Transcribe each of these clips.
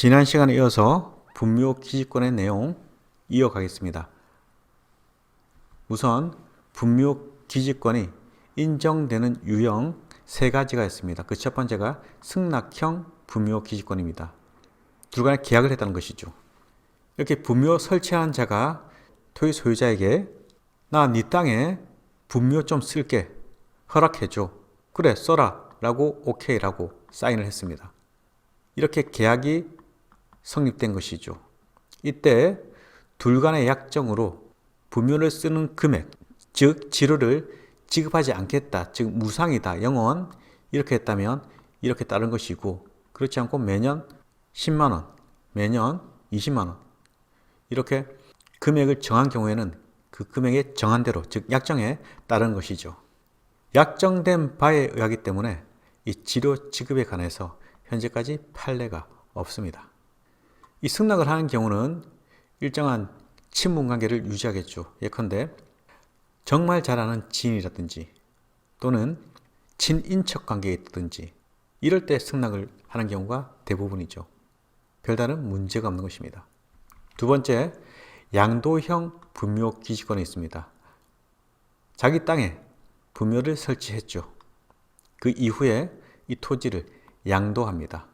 지난 시간에 이어서 분묘기지권의 내용 이어가겠습니다. 우선 분묘기지권이 인정되는 유형 세 가지가 있습니다. 그 첫 번째가 승낙형 분묘기지권입니다. 둘 간에 계약을 했다는 것이죠. 이렇게 분묘 설치한 자가 토지 소유자에게 나 네 땅에 분묘 좀 쓸게 허락해줘. 그래 써라 라고 오케이라고 사인을 했습니다. 이렇게 계약이 성립된 것이죠. 이때 둘 간의 약정으로 분묘를 쓰는 금액, 즉 지료를 지급하지 않겠다, 즉 무상이다, 영원 이렇게 했다면 이렇게 따른 것이고, 그렇지 않고 매년 10만원, 매년 20만원 이렇게 금액을 정한 경우에는 그 금액에 정한 대로, 즉 약정에 따른 것이죠. 약정된 바에 의하기 때문에 이 지료 지급에 관해서 현재까지 판례가 없습니다. 이 승낙을 하는 경우는 일정한 친분관계를 유지하겠죠. 예컨대 정말 잘 아는 지인이라든지 또는 친인척관계에 있든지 이럴 때 승낙을 하는 경우가 대부분이죠. 별다른 문제가 없는 것입니다. 두 번째, 양도형 분묘기지권이 있습니다. 자기 땅에 분묘를 설치했죠. 그 이후에 이 토지를 양도합니다.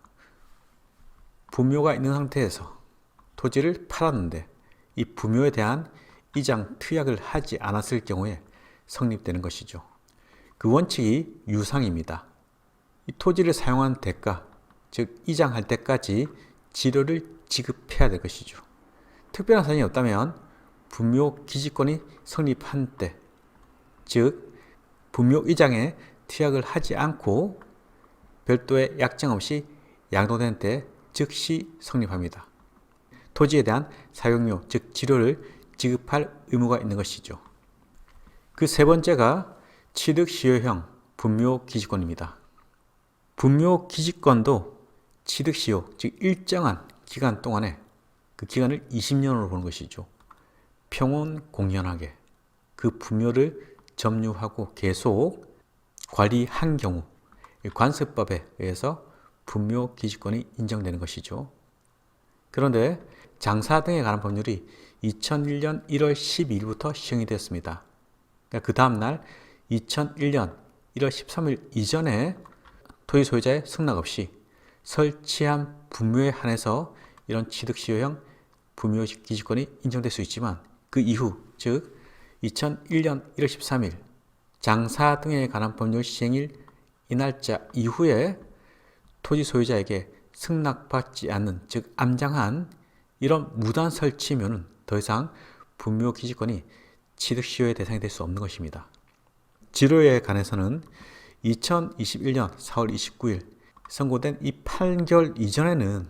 분묘가 있는 상태에서 토지를 팔았는데 이 분묘에 대한 이장 투약을 하지 않았을 경우에 성립되는 것이죠. 그 원칙이 유상입니다. 이 토지를 사용한 대가, 즉 이장할 때까지 지료를 지급해야 될 것이죠. 특별한 사정이 없다면 분묘 기지권이 성립한 때, 즉 분묘 이장에 투약을 하지 않고 별도의 약정 없이 양도된 때 즉시 성립합니다. 토지에 대한 사용료, 즉 지료를 지급할 의무가 있는 것이죠. 그 세 번째가 취득시효형 분묘기지권입니다. 분묘기지권도 취득시효, 즉 일정한 기간 동안에 그 기간을 20년으로 보는 것이죠. 평온공연하게 그 분묘를 점유하고 계속 관리한 경우 관습법에 의해서 분묘기지권이 인정되는 것이죠. 그런데 장사 등에 관한 법률이 2001년 1월 12일부터 시행이 되었습니다. 그러니까 그 다음날 2001년 1월 13일 이전에 토지 소유자의 승낙 없이 설치한 분묘에 한해서 이런 취득시효형 분묘기지권이 인정될 수 있지만 그 이후, 즉 2001년 1월 13일 장사 등에 관한 법률 시행일 이 날짜 이후에 토지 소유자에게 승낙받지 않는, 즉 암장한 이런 무단 설치면은 더 이상 분묘기지권이 취득시효의 대상이 될 수 없는 것입니다. 지료에 관해서는 2021년 4월 29일 선고된 이 판결 이전에는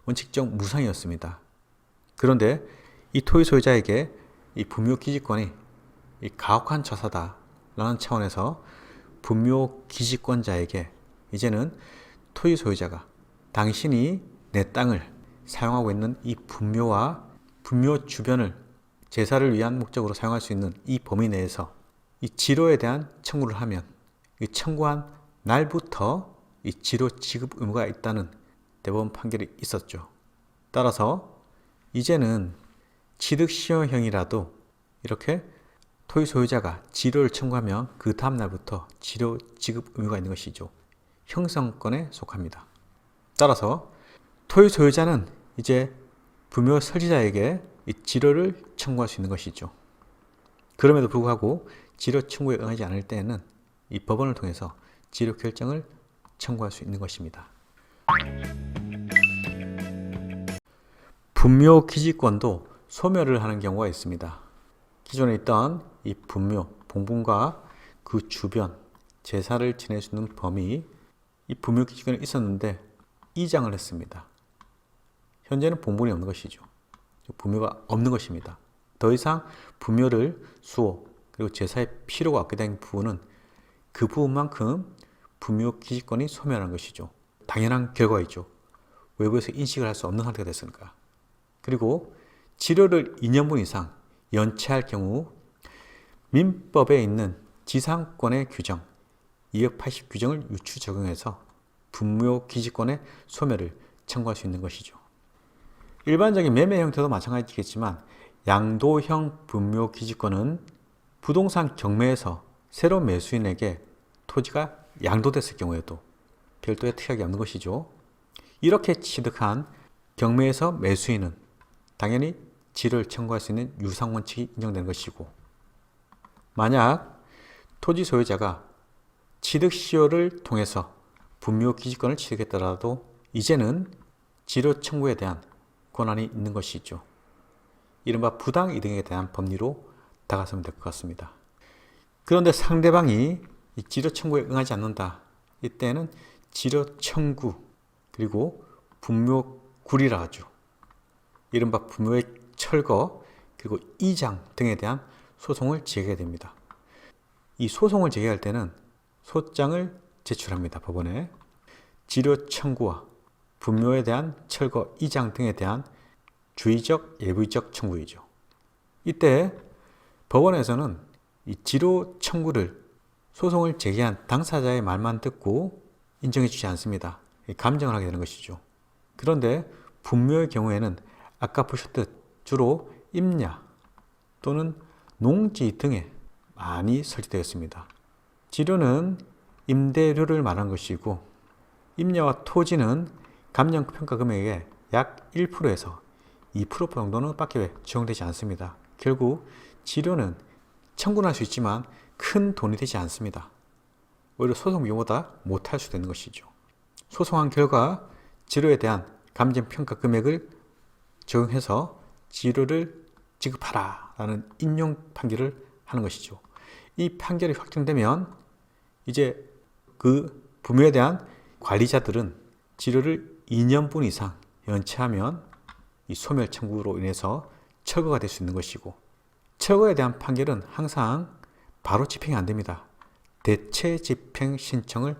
원칙적 무상이었습니다. 그런데 이 토지 소유자에게 이 분묘기지권이 이 가혹한 처사다라는 차원에서 분묘기지권자에게 이제는 토지 소유자가 당신이 내 땅을 사용하고 있는 이 분묘와 분묘 주변을 제사를 위한 목적으로 사용할 수 있는 이 범위 내에서 이 지료에 대한 청구를 하면 이 청구한 날부터 이 지료 지급 의무가 있다는 대법원 판결이 있었죠. 따라서 이제는 취득시효형이라도 이렇게 토지 소유자가 지료를 청구하면 그 다음 날부터 지료 지급 의무가 있는 것이죠. 형성권에 속합니다. 따라서 토지 소유자는 이제 분묘 설치자에게 이 지료를 청구할 수 있는 것이죠. 그럼에도 불구하고 지료 청구에 응하지 않을 때에는 이 법원을 통해서 지료 결정을 청구할 수 있는 것입니다. 분묘 기지권도 소멸을 하는 경우가 있습니다. 기존에 있던 이 분묘, 봉분과 그 주변, 제사를 지낼 수 있는 범위, 이 분묘 기지권이 있었는데 이장을 했습니다. 현재는 봉분이 없는 것이죠. 분묘가 없는 것입니다. 더 이상 분묘를 수호 그리고 제사에 필요가 없게 된 부분은 그 부분만큼 분묘 기지권이 소멸한 것이죠. 당연한 결과이죠. 외부에서 인식을 할 수 없는 상태가 됐으니까. 그리고 지료를 2년분 이상 연체할 경우 민법에 있는 지상권의 규정 280 규정을 유추 적용해서 분묘 기지권의 소멸을 청구할 수 있는 것이죠. 일반적인 매매 형태도 마찬가지겠지만 양도형 분묘기지권은 부동산 경매에서 새로운 매수인에게 토지가 양도됐을 경우에도 별도의 특약이 없는 것이죠. 이렇게 취득한 경매에서 매수인은 당연히 지를 청구할 수 있는 유상원칙이 인정되는 것이고, 만약 토지 소유자가 취득시효를 통해서 분묘기지권을 취득했더라도 이제는 지료 청구에 대한 권한이 있는 것이죠. 이른바 부당이득에 대한 법리로 다가서면 될 것 같습니다. 그런데 상대방이 이 지료 청구에 응하지 않는다. 이때는 지료 청구 그리고 분묘구리라 하죠. 이른바 분묘의 철거 그리고 이장 등에 대한 소송을 제기하게 됩니다. 이 소송을 제기할 때는 소장을 제출합니다. 법원에. 지료 청구와 분묘에 대한 철거, 이장 등에 대한 주의적, 예부적 청구이죠. 이때 법원에서는 이 지료 청구를 소송을 제기한 당사자의 말만 듣고 인정해 주지 않습니다. 감정을 하게 되는 것이죠. 그런데 분묘의 경우에는 아까 보셨듯 주로 임야 또는 농지 등에 많이 설치되어 있습니다. 지료는 임대료를 말하는 것이고, 임야와 토지는 감정평가 금액의 약 1%에서 2% 정도는 밖에 적용되지 않습니다. 결국 지료는 청구는 할 수 있지만 큰 돈이 되지 않습니다. 오히려 소송 비용보다 못할 수도 있는 것이죠. 소송한 결과 지료에 대한 감정평가 금액을 적용해서 지료를 지급하라 라는 인용 판결을 하는 것이죠. 이 판결이 확정되면 이제 그 분묘에 대한 관리자들은 지료를 2년분 이상 연체하면 이 소멸 청구로 인해서 철거가 될 수 있는 것이고, 철거에 대한 판결은 항상 바로 집행이 안 됩니다. 대체 집행 신청을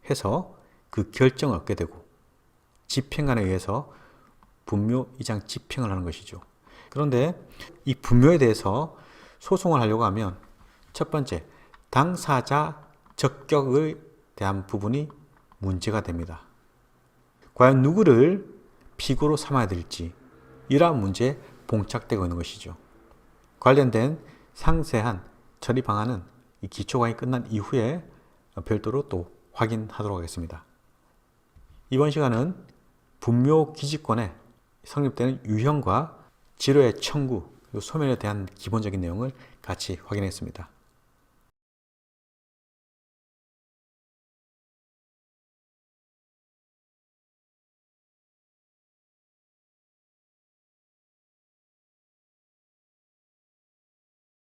해서 그 결정을 얻게 되고 집행관에 의해서 분묘 이장 집행을 하는 것이죠. 그런데 이 분묘에 대해서 소송을 하려고 하면 첫 번째, 당사자 적격에 대한 부분이 문제가 됩니다. 과연 누구를 피고로 삼아야 될지 이러한 문제에 봉착되고 있는 것이죠. 관련된 상세한 처리 방안은 이 기초강의 끝난 이후에 별도로 또 확인하도록 하겠습니다. 이번 시간은 분묘기지권에 성립되는 유형과 지료의 청구 그리고 소멸에 대한 기본적인 내용을 같이 확인했습니다.